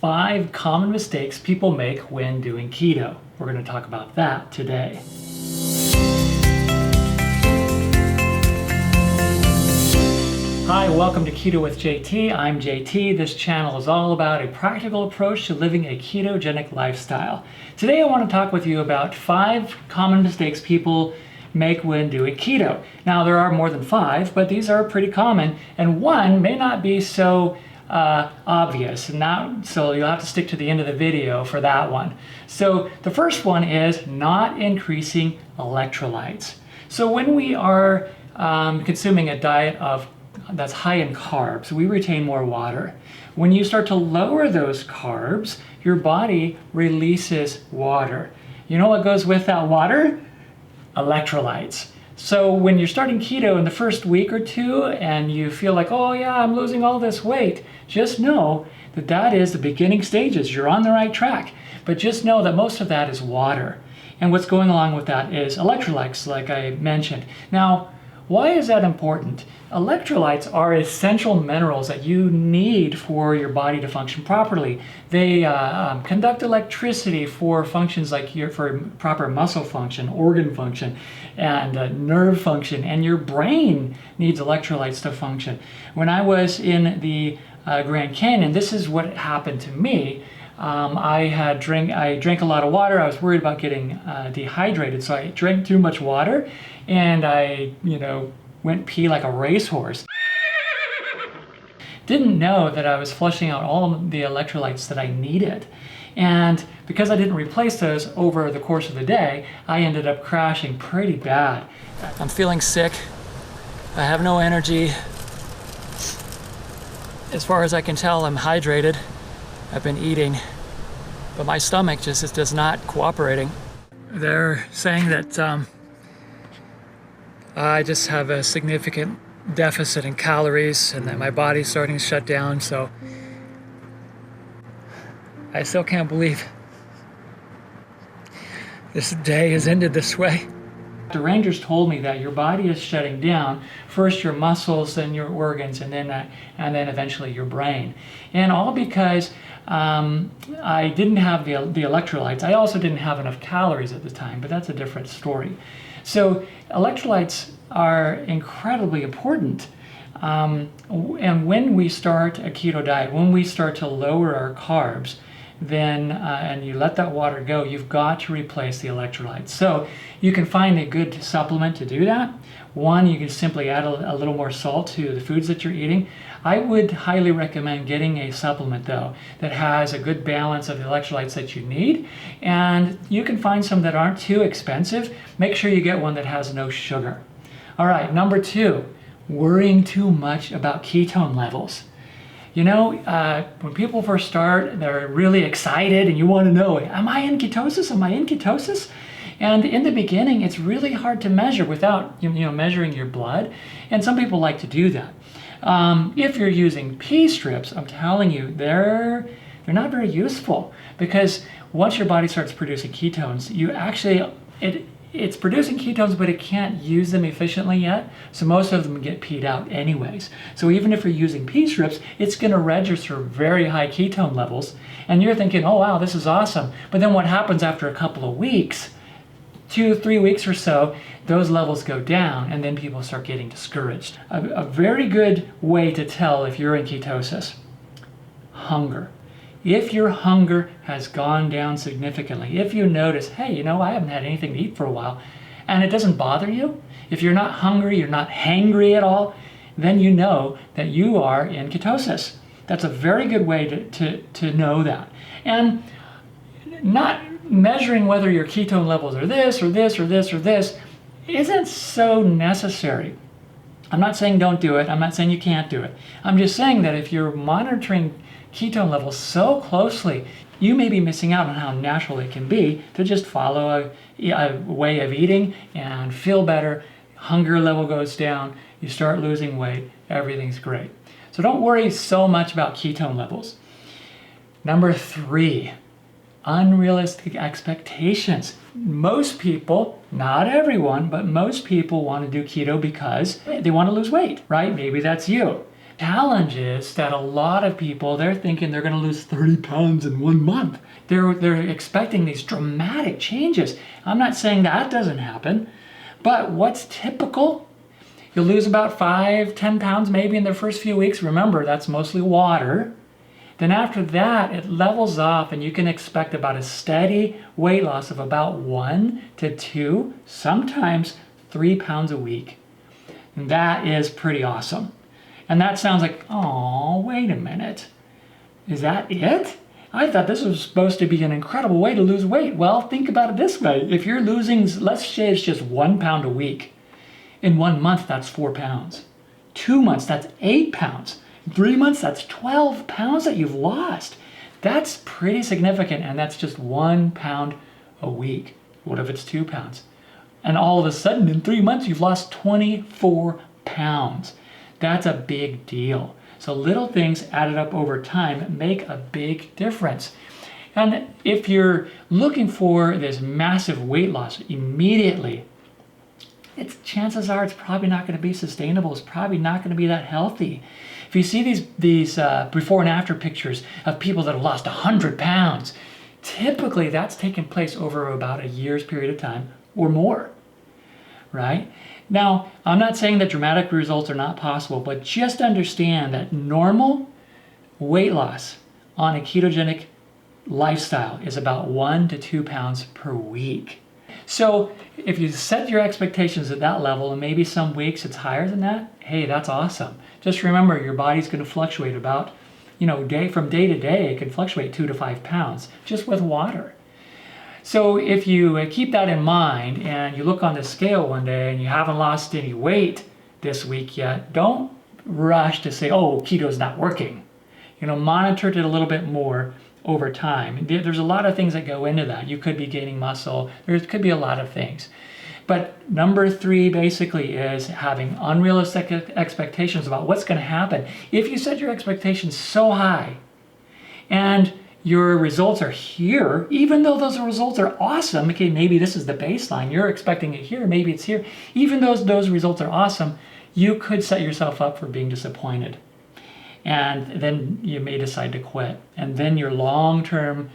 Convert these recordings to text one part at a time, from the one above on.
5 common mistakes people make when doing keto. We're going to talk about that today. Hi, welcome to Keto with JT. I'm JT. This channel is all about a practical approach to living a ketogenic lifestyle. Today I want to talk with you about 5 common mistakes people make when doing keto. Now there are more than 5, but these are pretty common, and one may not be so obvious, so you'll have to stick to the end of the video for that one. So the first one is not increasing electrolytes. So when we are consuming a diet that's high in carbs, we retain more water. When you start to lower those carbs, your body releases water. You know what goes with that water? Electrolytes. So when you're starting keto in the first week or two and you feel like, oh yeah, I'm losing all this weight, just know that that is the beginning stages. You're on the right track, but just know that most of that is water. And what's going along with that is electrolytes, like I mentioned. Now, why is that important? Electrolytes are essential minerals that you need for your body to function properly. They conduct electricity for functions like for proper muscle function, organ function, and nerve function, and your brain needs electrolytes to function. When I was in the Grand Canyon, this is what happened to me. I drank a lot of water. I was worried about getting dehydrated, so I drank too much water, and I, went pee like a racehorse. Didn't know that I was flushing out all of the electrolytes that I needed. And because I didn't replace those over the course of the day, I ended up crashing pretty bad. I'm feeling sick. I have no energy. As far as I can tell, I'm hydrated. I've been eating, but my stomach just is not cooperating. They're saying that I just have a significant deficit in calories and that my body's starting to shut down, so I still can't believe this day has ended this way. The rangers told me that your body is shutting down, first your muscles, then your organs, and then eventually your brain. And all because I didn't have the electrolytes. I also didn't have enough calories at the time, but that's a different story. So electrolytes are incredibly important. And when we start a keto diet, when we start to lower our carbs, then and you let that water go, you've got to replace the electrolytes. So you can find a good supplement to do that. One, you can simply add a little more salt to the foods that you're eating. I would highly recommend getting a supplement though that has a good balance of the electrolytes that you need, and you can find some that aren't too expensive. Make sure you get one that has no sugar. All right, number 2, worrying too much about ketone levels. When people first start, they're really excited and you want to know, am I in ketosis? Am I in ketosis? And in the beginning, it's really hard to measure without measuring your blood. And some people like to do that. If you're using pee strips, I'm telling you, they're not very useful, because once your body starts producing ketones, it's producing ketones, but it can't use them efficiently yet, so most of them get peed out anyways. So even if you're using pee strips, it's going to register very high ketone levels, and you're thinking, oh wow, this is awesome. But then what happens after a couple of weeks, 2-3 weeks or so, those levels go down, and then people start getting discouraged. A very good way to tell if you're in ketosis: hunger. If your hunger has gone down significantly, if you notice, hey, I haven't had anything to eat for a while, and it doesn't bother you, if you're not hungry, you're not hangry at all, then you know that you are in ketosis. That's a very good way to know that. And not measuring whether your ketone levels are this or this or this or this isn't so necessary. I'm not saying don't do it. I'm not saying you can't do it. I'm just saying that if you're monitoring ketone levels so closely, you may be missing out on how natural it can be to just follow a way of eating and feel better. Hunger level goes down, you start losing weight, everything's great. So don't worry so much about ketone levels. Number 3, unrealistic expectations. Most people, not everyone, but most people want to do keto because they want to lose weight, right? Maybe that's you. Challenge is that a lot of people, they're thinking they're going to lose 30 pounds in 1 month. They're expecting these dramatic changes. I'm not saying that doesn't happen, but what's typical? You'll lose about 5-10 pounds maybe in the first few weeks. Remember, that's mostly water. Then after that, it levels off and you can expect about a steady weight loss of about 1 to 2, sometimes 3 pounds a week. And that is pretty awesome. And that sounds like, oh, wait a minute. Is that it? I thought this was supposed to be an incredible way to lose weight. Well, think about it this way. If you're losing, let's say it's just 1 pound a week. In 1 month, that's 4 pounds. 2 months, that's 8 pounds. 3 months, that's 12 pounds that you've lost. That's pretty significant, and that's just 1 pound a week. What if it's 2 pounds? And all of a sudden, in 3 months, you've lost 24 pounds. That's a big deal. So little things added up over time make a big difference. And if you're looking for this massive weight loss immediately, chances are it's probably not going to be sustainable. It's probably not going to be that healthy. If you see these before and after pictures of people that have lost 100 pounds, typically that's taken place over about a year's period of time or more, right? Now, I'm not saying that dramatic results are not possible, but just understand that normal weight loss on a ketogenic lifestyle is about 1 to 2 pounds per week. So if you set your expectations at that level, and maybe some weeks it's higher than that, hey, that's awesome. Just remember, your body's going to fluctuate about, from day to day, it can fluctuate 2 to 5 pounds just with water. So if you keep that in mind and you look on the scale one day and you haven't lost any weight this week yet, don't rush to say, oh, keto's not working. Monitor it a little bit more over time. There's a lot of things that go into that. You could be gaining muscle. There could be a lot of things. But number 3 basically is having unrealistic expectations about what's going to happen. If you set your expectations so high and your results are here, even though those results are awesome, okay, maybe this is the baseline, you're expecting it here, maybe it's here, even though those results are awesome, you could set yourself up for being disappointed. And then you may decide to quit. And then your long-term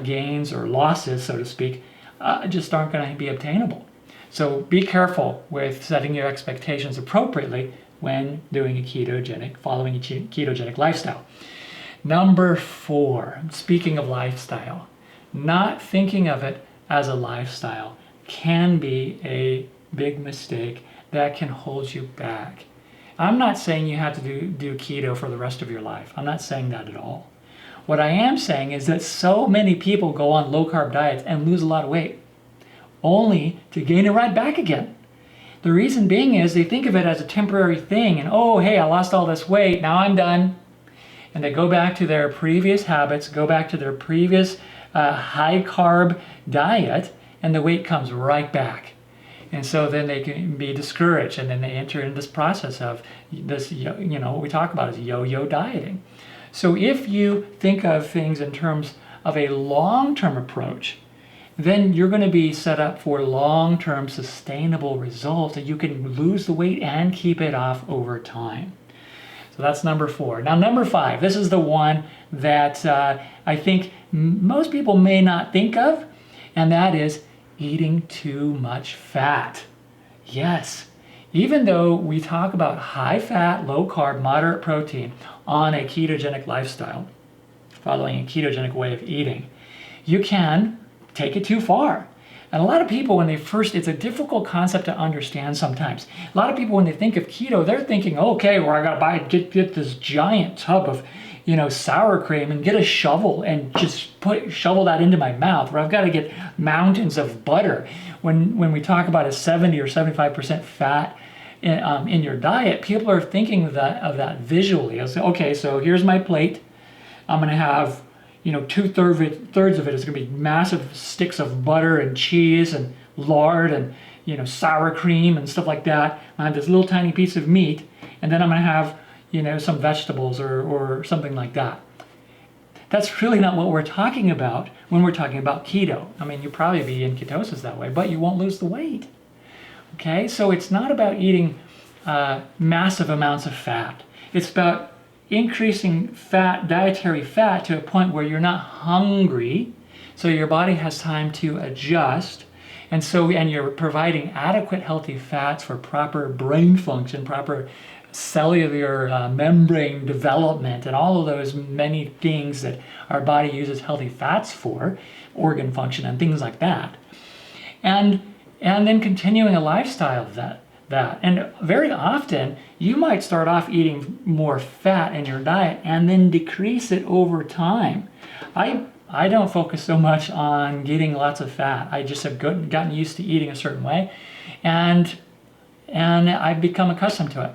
gains or losses, so to speak, just aren't going to be obtainable. So be careful with setting your expectations appropriately when doing following a ketogenic lifestyle. Number 4, speaking of lifestyle, not thinking of it as a lifestyle can be a big mistake that can hold you back. I'm not saying you have to do keto for the rest of your life. I'm not saying that at all. What I am saying is that so many people go on low-carb diets and lose a lot of weight, only to gain it right back again. The reason being is they think of it as a temporary thing, and oh, hey, I lost all this weight, now I'm done. And they go back to their previous habits, go back to their previous high-carb diet, and the weight comes right back. And so then they can be discouraged, and then they enter into this process of this, what we talk about is yo-yo dieting. So if you think of things in terms of a long-term approach, then you're going to be set up for long-term sustainable results that you can lose the weight and keep it off over time. So that's number 4. Now number 5, this is the one that I think most people may not think of, and that is eating too much fat. Yes, even though we talk about high fat, low carb, moderate protein on a ketogenic lifestyle, following a ketogenic way of eating, you can take it too far. And a lot of people, it's a difficult concept to understand sometimes. A lot of people, when they think of keto, they're thinking, okay, well, I gotta get this giant tub of, sour cream and get a shovel and just shovel that into my mouth, or I've got to get mountains of butter. When we talk about a 70 or 75% fat in your diet, people are thinking of that visually. I'll say, okay, so here's my plate. I'm going to have 2/3 of it is going to be massive sticks of butter and cheese and lard and sour cream and stuff like that. I have this little tiny piece of meat, and then I'm going to have some vegetables or something like that. That's really not what we're talking about when we're talking about keto. I mean, you'll probably be in ketosis that way, but you won't lose the weight. Okay, so it's not about eating massive amounts of fat. It's about increasing fat, dietary fat, to a point where you're not hungry, so your body has time to adjust. And you're providing adequate healthy fats for proper brain function, proper cellular membrane development, and all of those many things that our body uses healthy fats for, organ function and things like that. And then continuing a lifestyle of that. And very often, you might start off eating more fat in your diet and then decrease it over time. I don't focus so much on getting lots of fat. I just have gotten used to eating a certain way, and I've become accustomed to it,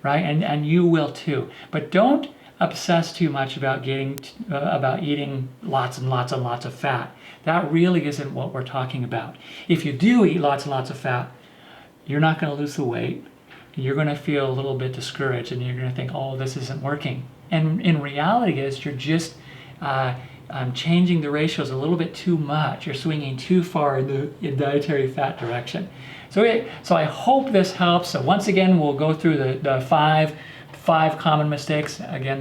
right? And you will too. But don't obsess too much about eating lots and lots and lots of fat. That really isn't what we're talking about. If you do eat lots and lots of fat, you're not going to lose the weight. You're going to feel a little bit discouraged, and you're going to think, oh, this isn't working. And in reality is you're just changing the ratios a little bit too much. You're swinging too far in the dietary fat direction. So I hope this helps. So once again, we'll go through the five common mistakes. Again,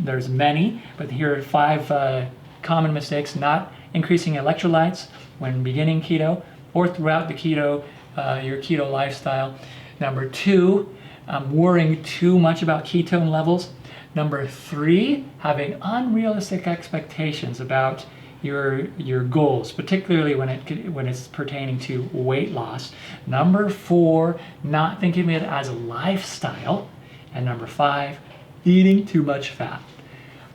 there's many, but here are 5 common mistakes: not increasing electrolytes when beginning keto or throughout the your keto lifestyle. Number 2, worrying too much about ketone levels. Number 3, having unrealistic expectations about your goals, particularly when it's pertaining to weight loss. Number 4, not thinking of it as a lifestyle. And number 5, eating too much fat.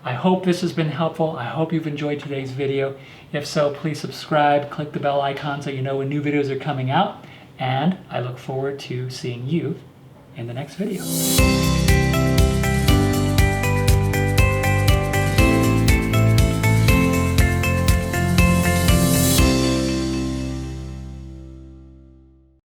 I hope this has been helpful. I hope you've enjoyed today's video. If so, please subscribe, click the bell icon so you know when new videos are coming out. And I look forward to seeing you in the next video.